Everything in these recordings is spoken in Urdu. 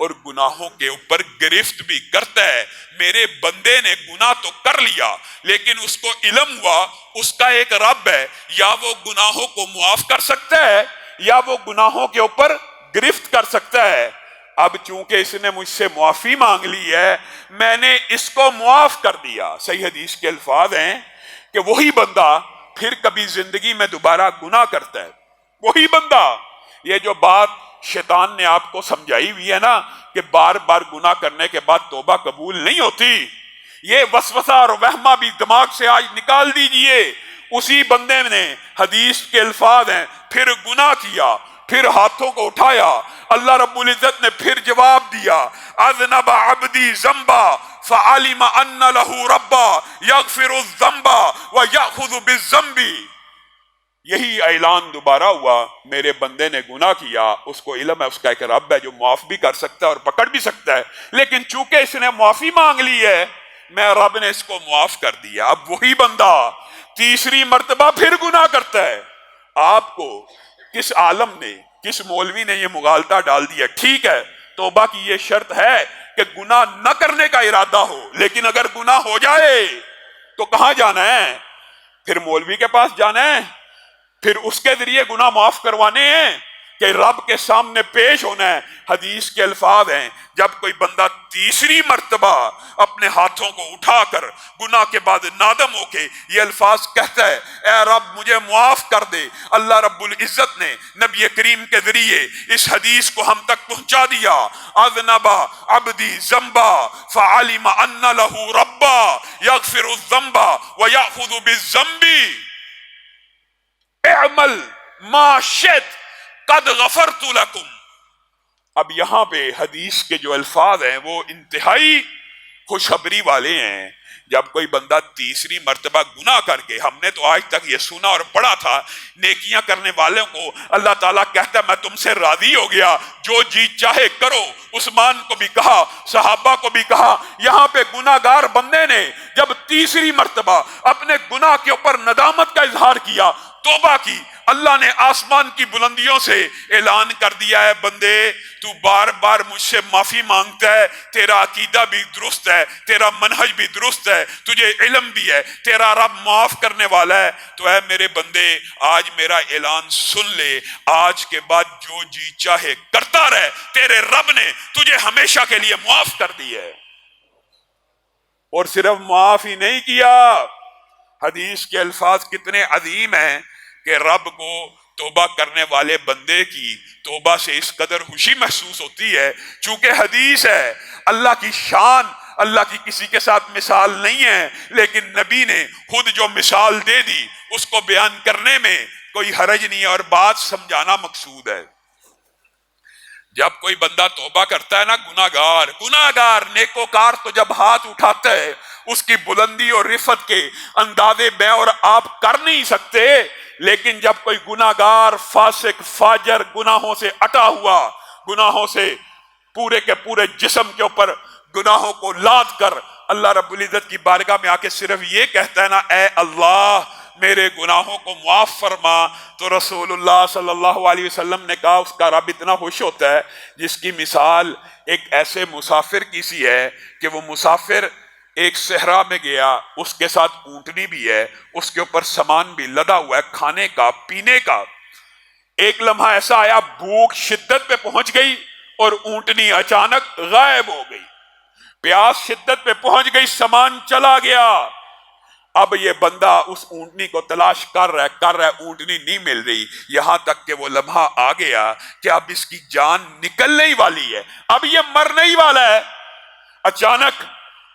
اور گناہوں کے اوپر گرفت بھی کرتا ہے. میرے بندے نے گناہ تو کر لیا لیکن اس کو علم ہوا اس کا ایک رب ہے, یا وہ گناہوں کو معاف کر سکتا ہے یا وہ گناہوں کے اوپر گرفت کر سکتا ہے. اب چونکہ اس نے مجھ سے معافی مانگ لی ہے میں نے اس کو معاف کر دیا. صحیح حدیث کے الفاظ ہیں کہ وہی بندہ پھر کبھی زندگی میں دوبارہ گناہ کرتا ہے. وہی بندہ, یہ جو بات شیطان نے آپ کو سمجھائی ہوئی ہے نا کہ بار بار گناہ کرنے کے بعد توبہ قبول نہیں ہوتی, یہ وسوسہ اور وہمہ بھی دماغ سے آج نکال دیجئے. اسی بندے نے, حدیث کے الفاظ ہیں, پھر گناہ کیا, پھر ہاتھوں کو اٹھایا, اللہ رب العزت نے پھر جواب دیا اذنب عبدی ذنبا فعلم ان له ربا یغفر الذنب ویأخذ بالذنب. یہی اعلان دوبارہ ہوا, میرے بندے نے گناہ کیا, اس کو علم ہے اس کا ایک رب ہے جو معاف بھی کر سکتا ہے اور پکڑ بھی سکتا ہے, لیکن چونکہ اس نے معافی مانگ لی ہے میں رب نے اس کو معاف کر دیا. اب وہی بندہ تیسری مرتبہ پھر گناہ کرتا ہے. آپ کو کس عالم نے, کس مولوی نے یہ مغالطہ ڈال دیا؟ ٹھیک ہے توبہ کی یہ شرط ہے کہ گناہ نہ کرنے کا ارادہ ہو, لیکن اگر گناہ ہو جائے تو کہاں جانا ہے؟ پھر مولوی کے پاس جانا ہے, پھر اس کے ذریعے گناہ معاف کروانے ہیں کہ رب کے سامنے پیش ہونا ہے. حدیث کے الفاظ ہیں جب کوئی بندہ تیسری مرتبہ اپنے ہاتھوں کو اٹھا کر گناہ کے بعد نادم ہو کے یہ الفاظ کہتا ہے اے رب مجھے معاف کر دے, اللہ رب العزت نے نبی کریم کے ذریعے اس حدیث کو ہم تک پہنچا دیا اذنب عبدی ذنبا فعلم ان له ربا یغفر الذنب ویأخذ بالذنب اعمل ما شئت قد غفرت لکم. اب یہاں پہ حدیث کے جو الفاظ ہیں وہ انتہائی خوشخبری والے ہیں. جب کوئی بندہ تیسری مرتبہ گناہ کر کے, ہم نے تو آج تک یہ سنا اور پڑھا تھا نیکیاں کرنے والوں کو اللہ تعالیٰ کہتا ہے میں تم سے راضی ہو گیا, جو جی چاہے کرو. عثمان کو بھی کہا, صحابہ کو بھی کہا. یہاں پہ گناہ گار بندے نے جب تیسری مرتبہ اپنے گناہ کے اوپر ندامت کا اظہار کیا, توبہ کی, اللہ نے آسمان کی بلندیوں سے اعلان کر دیا ہے بندے تو بار بار مجھ سے معافی مانگتا ہے, تیرا عقیدہ بھی درست ہے, تیرا منہج بھی درست ہے, تجھے علم بھی ہے, تیرا رب معاف کرنے والا ہے, تو اے میرے بندے آج میرا اعلان سن لے, آج کے بعد جو جی چاہے کرتا رہ, تیرے رب نے تجھے ہمیشہ کے لیے معاف کر دیا ہے. اور صرف معاف ہی نہیں کیا, حدیث کے الفاظ کتنے عظیم ہیں کہ رب کو توبہ کرنے والے بندے کی توبہ سے اس قدر خوشی محسوس ہوتی ہے. چونکہ حدیث ہے, اللہ کی شان, اللہ کی کسی کے ساتھ مثال نہیں ہے, لیکن نبی نے خود جو مثال دے دی اس کو بیان کرنے میں کوئی حرج نہیں ہے اور بات سمجھانا مقصود ہے. جب کوئی بندہ توبہ کرتا ہے نا, گناہگار نیکوکار تو جب ہاتھ اٹھاتا ہے اس کی بلندی اور رفت کے اندازے میں اور آپ کر نہیں سکتے, لیکن جب کوئی گناہگار فاسق فاجر گناہوں سے اٹا ہوا, گناہوں سے پورے کے پورے جسم کے اوپر گناہوں کو لاد کر اللہ رب العزت کی بارگاہ میں آ کے صرف یہ کہتا ہے نا اے اللہ میرے گناہوں کو معاف فرما, تو رسول اللہ صلی اللہ علیہ وسلم نے کہا اس کا رب اتنا خوش ہوتا ہے جس کی مثال ایک ایسے مسافر کی سی ہے کہ وہ مسافر ایک صحرا میں گیا, اس کے ساتھ اونٹنی بھی ہے, اس کے اوپر سامان بھی لدا ہوا ہے کھانے کا پینے کا. ایک لمحہ ایسا آیا بھوک شدت پہ پہنچ گئی اور اونٹنی اچانک غائب ہو گئی, پیاس شدت پہ پہنچ گئی, سامان چلا گیا. اب یہ بندہ اس اونٹنی کو تلاش کر رہا ہے, اونٹنی نہیں مل رہی, یہاں تک کہ وہ لمحہ آ گیا کہ اب اس کی جان نکلنے ہی والی ہے, اب یہ مرنے ہی والا ہے. اچانک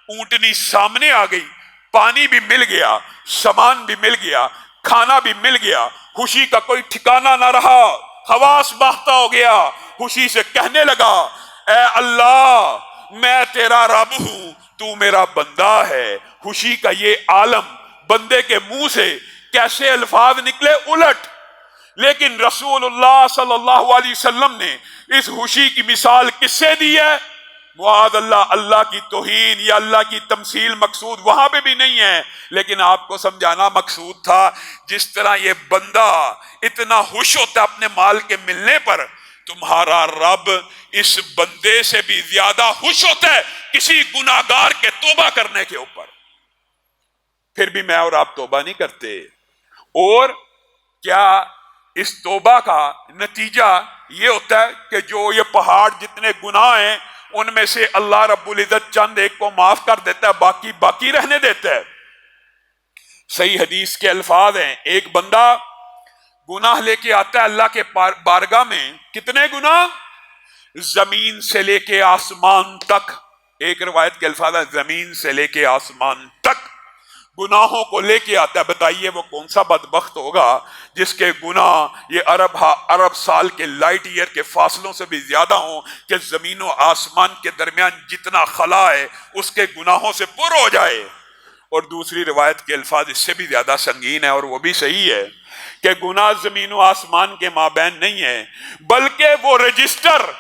اونٹنی سامنے آ گئی, پانی بھی مل گیا, سامان بھی مل گیا, کھانا بھی مل گیا, خوشی کا کوئی ٹھکانہ نہ رہا, حواس باختہ ہو گیا, خوشی سے کہنے لگا اے اللہ میں تیرا رب ہوں, تو میرا بندہ ہے. خوشی کا یہ عالم بندے کے منہ سے کیسے الفاظ نکلے الٹ, لیکن رسول اللہ صلی اللہ علیہ وسلم نے اس خوشی کی مثال کس سے دی ہے؟ معاذ اللہ, اللہ کی توہین یا اللہ کی تمثیل مقصود وہاں پہ بھی نہیں ہے, لیکن آپ کو سمجھانا مقصود تھا. جس طرح یہ بندہ اتنا خوش ہوتا ہے اپنے مال کے ملنے پر تمہارا رب اس بندے سے بھی زیادہ خوش ہوتا ہے کسی گناہگار کے توبہ کرنے کے اوپر. پھر بھی میں اور آپ توبہ نہیں کرتے. اور کیا اس توبہ کا نتیجہ یہ ہوتا ہے کہ جو یہ پہاڑ جتنے گناہ ہیں ان میں سے اللہ رب العزت چند ایک کو معاف کر دیتا ہے, باقی باقی رہنے دیتا ہے؟ صحیح حدیث کے الفاظ ہیں, ایک بندہ گناہ لے کے آتا ہے اللہ کے بارگاہ میں. کتنے گناہ؟ زمین سے لے کے آسمان تک. ایک روایت کے الفاظ ہیں زمین سے لے کے آسمان تک گناہوں کو لے کے آتا ہے. بتائیے وہ کون سا بدبخت ہوگا جس کے گناہ یہ ارب سال کے لائٹ ایئر کے فاصلوں سے بھی زیادہ ہوں کہ زمین و آسمان کے درمیان جتنا خلا ہے اس کے گناہوں سے پر ہو جائے. اور دوسری روایت کے الفاظ اس سے بھی زیادہ سنگین ہے, اور وہ بھی صحیح ہے, کہ گناہ زمین و آسمان کے مابین نہیں ہے بلکہ وہ رجسٹر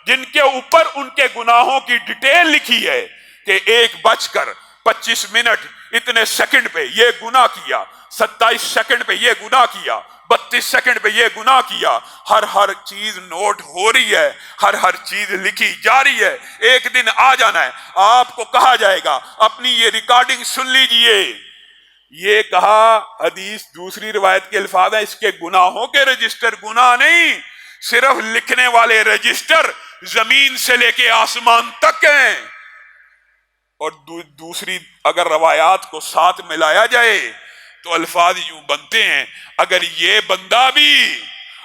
جن کے اوپر ان کے گناہوں کی ڈیٹیل لکھی ہے کہ 1:25 اتنے سیکنڈ پہ یہ گناہ کیا, 27 سیکنڈ پہ یہ گناہ کیا, 32 سیکنڈ پہ یہ گناہ کیا. ہر چیز نوٹ ہو رہی ہے, ہر چیز لکھی جا رہی ہے. ایک دن آ جانا ہے, آپ کو کہا جائے گا اپنی یہ ریکارڈنگ سن لیجئے. یہ کہا حدیث دوسری روایت کے الفاظ ہیں اس کے گناہوں کے رجسٹر, گناہ نہیں صرف لکھنے والے رجسٹر زمین سے لے کے آسمان تک ہیں. اور دوسری اگر روایات کو ساتھ ملایا جائے تو الفاظ یوں بنتے ہیں, اگر یہ بندہ بھی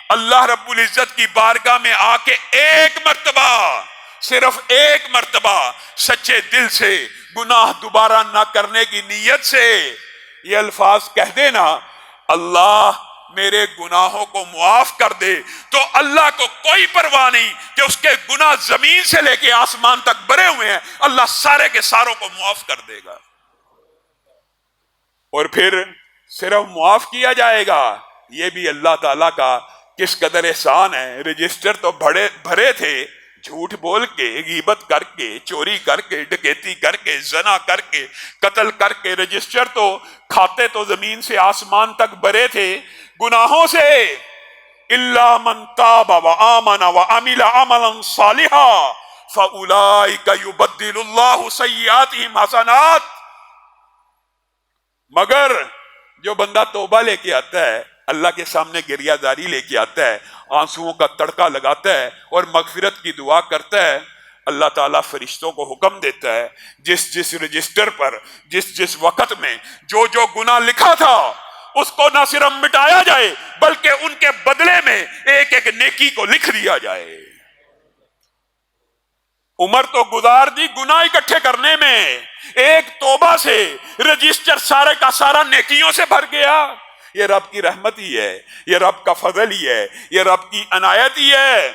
اللہ رب العزت کی بارگاہ میں آ کے ایک مرتبہ, صرف ایک مرتبہ سچے دل سے گناہ دوبارہ نہ کرنے کی نیت سے یہ الفاظ کہہ دینا اللہ میرے گناہوں کو معاف کر دے, تو اللہ کو کوئی پرواہ نہیں کہ اس کے گناہ زمین سے لے کے آسمان تک بھرے ہوئے ہیں, اللہ سارے کے ساروں کو معاف کر دے گا. اور پھر صرف معاف کیا جائے گا, یہ بھی اللہ تعالیٰ کا کس قدر احسان ہے. رجسٹر تو بھرے تھے, جھوٹ بول کے, غیبت کر کے, چوری کر کے, ڈکیتی کر کے, زنا کر کے, قتل کر کے, رجسٹر تو کھاتے تو زمین سے آسمان تک بھرے تھے گناہوں سے. الا من تاب وآمن وعمل عملا صالحا فاولئک یبدل اللہ سیئاتہم حسنات. مگر جو بندہ توبہ لے کے آتا ہے, اللہ کے سامنے گریہ زاری لے کے آتا ہے, آنسوؤں کا تڑکا لگاتا ہے اور مغفرت کی دعا کرتا ہے, اللہ تعالیٰ فرشتوں کو حکم دیتا ہے جس رجسٹر پر جس وقت میں جو گناہ لکھا تھا اس کو نہ صرف مٹایا جائے بلکہ ان کے بدلے میں ایک ایک نیکی کو لکھ دیا جائے. عمر تو گزار دی گناہ اکٹھے کرنے میں, ایک توبہ سے رجسٹر سارے کا سارا نیکیوں سے بھر گیا. یہ رب کی رحمت ہی ہے, یہ رب کا فضل ہی ہے, یہ رب کی عنایت ہی ہے.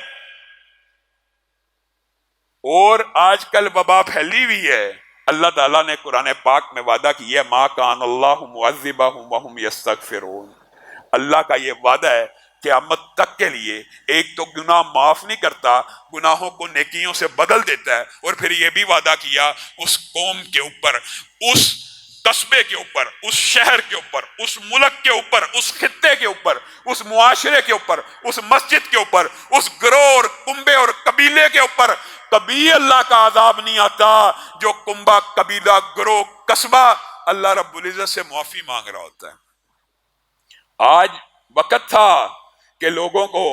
اور آج کل وبا پھیلی ہوئی ہے. اللہ تعالیٰ نے قرآن پاک میں وعدہ کیا ما کان اللہ معذبہم وہم یستغفرون. اللہ کا یہ وعدہ ہے قیامت تک کے لیے ایک تو گناہ معاف نہیں کرتا, گناہوں کو نیکیوں سے بدل دیتا ہے. اور پھر یہ بھی وعدہ کیا اس قوم کے اوپر, اس قصبے کے اوپر, اس شہر کے اوپر, اس ملک کے اوپر, اس خطے کے اوپر, اس معاشرے کے اوپر, اس مسجد کے اوپر, اس گروہ اور کنبے اور قبیلے کے اوپر کبھی اللہ کا عذاب نہیں آتا جو کنبہ, قبیلہ, گروہ, قصبہ اللہ رب العزت سے معافی مانگ رہا ہوتا ہے. آج وقت تھا کہ لوگوں کو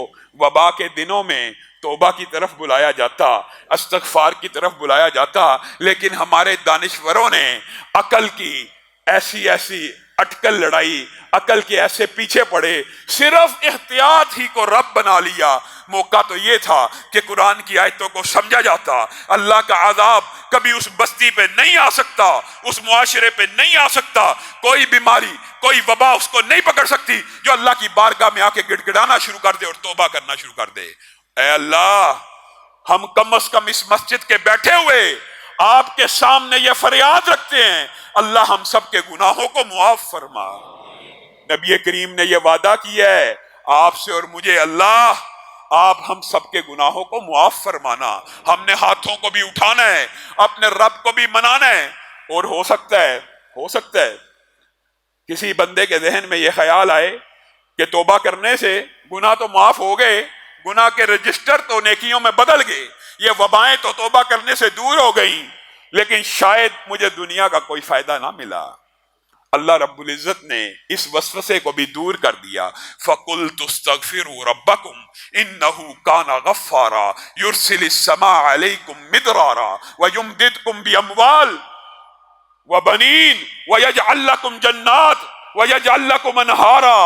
وبا کے دنوں میں توبہ کی طرف بلایا جاتا, استغفار کی طرف بلایا جاتا, لیکن ہمارے دانشوروں نے عقل کی ایسی اٹکل لڑائی, عقل کے ایسے پیچھے پڑے, صرف احتیاط ہی کو رب بنا لیا. موقع تو یہ تھا کہ قرآن کی آیتوں کو سمجھا جاتا, اللہ کا عذاب کبھی اس بستی پہ نہیں آ سکتا, اس معاشرے پہ نہیں آ سکتا, کوئی بیماری, کوئی وبا اس کو نہیں پکڑ سکتی جو اللہ کی بارگاہ میں آ کے گڑ گڑانا شروع کر دے اور توبہ کرنا شروع کر دے. اے اللہ, ہم کم از کم اس مسجد کے بیٹھے ہوئے آپ کے سامنے یہ فریاد رکھتے ہیں, اللہ ہم سب کے گناہوں کو معاف فرما. نبی کریم نے یہ وعدہ کیا ہے آپ سے اور مجھے, اللہ آپ ہم سب کے گناہوں کو معاف فرمانا. ہم نے ہاتھوں کو بھی اٹھانا ہے, اپنے رب کو بھی منانا ہے. اور ہو سکتا ہے کسی بندے کے ذہن میں یہ خیال آئے کہ توبہ کرنے سے گناہ تو معاف ہو گئے, گناہ کے رجسٹر تو نیکیوں میں بدل گئے، یہ وبائیں تو توبہ کرنے سے دور ہو گئیں، لیکن شاید مجھے دنیا کا کوئی فائدہ نہ ملا۔ اللہ رب العزت نے اس وسوسے کو بھی دور کر دیا۔ فَقُلْتُ اسْتَغْفِرُوا رَبَّكُمْ إِنَّهُ كَانَ غَفَّارًا يُرْسِلِ السَّمَاءَ عَلَيْكُمْ مِدْرَارًا وَيُمْدِدْكُمْ بِأَمْوَالٍ وَبَنِينَ وَيَجْعَلْ لَكُمْ جَنَّاتٍ وَيَجْعَلْ لَكُمْ أَنْهَارًا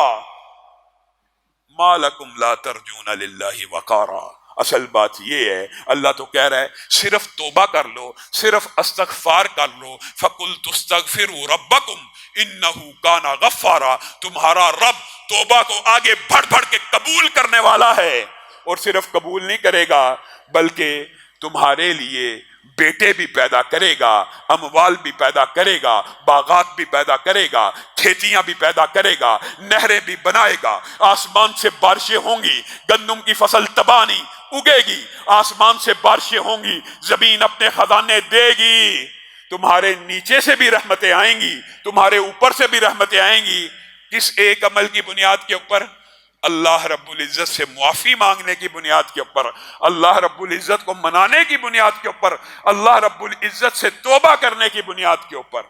مَا لَكُمْ لَا تَرْجُونَ لِلَّهِ وَقَارًا۔ اصل بات یہ ہے، اللہ تو کہہ رہا ہے صرف توبہ کر لو، صرف استغفار کر لو۔ فَقُلْتُ اسْتَغْفِرُوا رَبَّكُمْ إِنَّهُ كَانَ غَفَّارًا، تمہارا رب توبہ کو آگے بڑھ بڑھ کے قبول کرنے والا ہے، اور صرف قبول نہیں کرے گا بلکہ تمہارے لیے بیٹے بھی پیدا کرے گا، اموال بھی پیدا کرے گا، باغات بھی پیدا کرے گا، کھیتیاں بھی پیدا کرے گا، نہریں بھی بنائے گا، آسمان سے بارشیں ہوں گی، گندم کی فصل تباہ نہیں اگے گی، آسمان سے بارشیں ہوں گی، زمین اپنے خزانے دے گی، تمہارے نیچے سے بھی رحمتیں آئیں گی، تمہارے اوپر سے بھی رحمتیں آئیں گی۔ کس ایک عمل کی بنیاد کے اوپر؟ اللہ رب العزت سے معافی مانگنے کی بنیاد کے اوپر، اللہ رب العزت کو منانے کی بنیاد کے اوپر، اللہ رب العزت سے توبہ کرنے کی بنیاد کے اوپر۔